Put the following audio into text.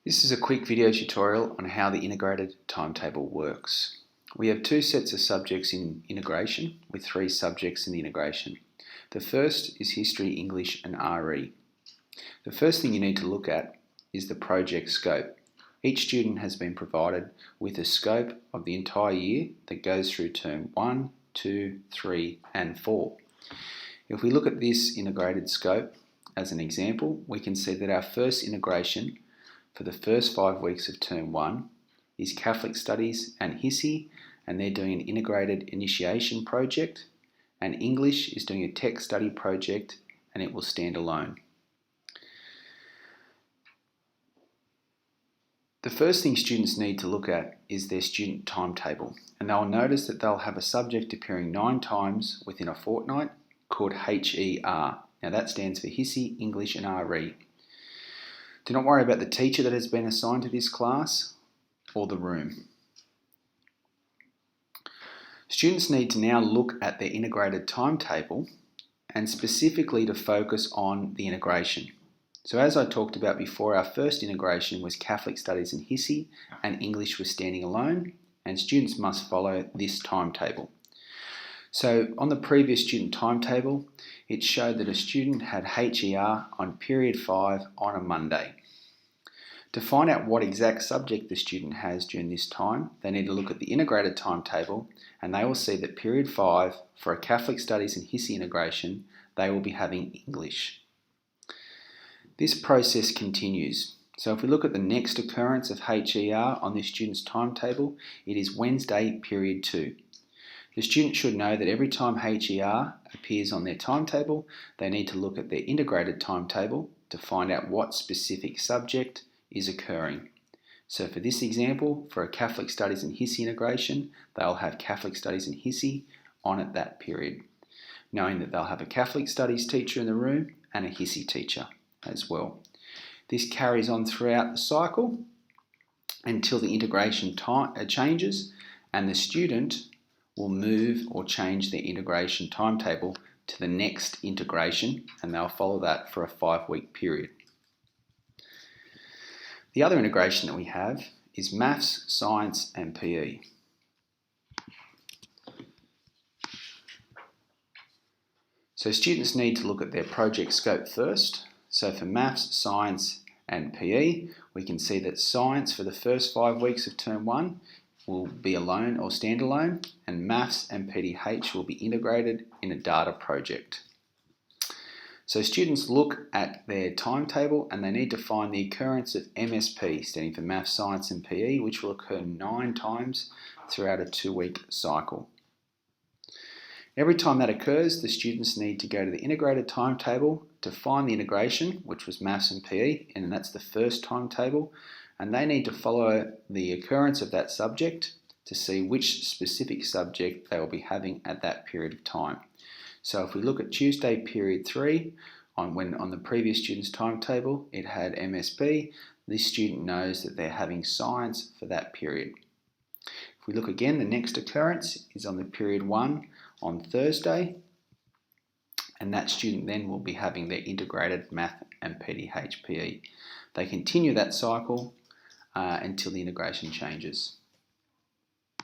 This is a quick video tutorial on how the integrated timetable works. We have two sets of subjects in integration with three subjects in the integration. The first is History, English and RE. The first thing you need to look at is the project scope. Each student has been provided with a scope of the entire year that goes through term 1, 2, 3 and 4. If we look at this integrated scope as an example, we can see that our first integration for the first 5 weeks of term 1 is Catholic Studies and HISI, and they're doing an integrated initiation project, and English is doing a tech study project and it will stand alone. The first thing students need to look at is their student timetable, and they'll notice that they'll have a subject appearing 9 times within a fortnight called HER. Now that stands for HISI, English and RE. Do not worry about the teacher that has been assigned to this class or the room. Students need to now look at their integrated timetable and specifically to focus on the integration. So as I talked about before, our first integration was Catholic Studies and HISI, and English was standing alone, and students must follow this timetable. So on the previous student timetable, it showed that a student had HER on period 5 on a Monday. To find out what exact subject the student has during this time, they need to look at the integrated timetable, and they will see that period 5 for a Catholic Studies and HISI integration, they will be having English. This process continues. So if we look at the next occurrence of HER on this student's timetable, it is Wednesday period 2. The student should know that every time HER appears on their timetable, they need to look at their integrated timetable to find out what specific subject is occurring. So for this example, for a Catholic Studies and HISI integration, they'll have Catholic Studies and HISI on at that period, knowing that they'll have a Catholic Studies teacher in the room and a HISI teacher as well. This carries on throughout the cycle until the integration changes, and the student will move or change their integration timetable to the next integration, and they'll follow that for a 5-week period. The other integration that we have is Maths, Science and PE. So students need to look at their project scope first. So for Maths, Science and PE, we can see that Science for the first 5 weeks of term 1 will be alone or standalone, and Maths and PDH will be integrated in a data project. So students look at their timetable and they need to find the occurrence of MSP, standing for Maths, Science and PE, which will occur 9 times throughout a 2-week cycle. Every time that occurs, the students need to go to the integrated timetable to find the integration, which was Maths and PE, and that's the first timetable, and they need to follow the occurrence of that subject to see which specific subject they will be having at that period of time. So if we look at Tuesday period 3, on the previous student's timetable it had MSP, this student knows that they're having Science for that period. If we look again, the next occurrence is on the period 1 on Thursday, and that student then will be having their integrated Math and PDH PE. They continue that cycle until the integration changes.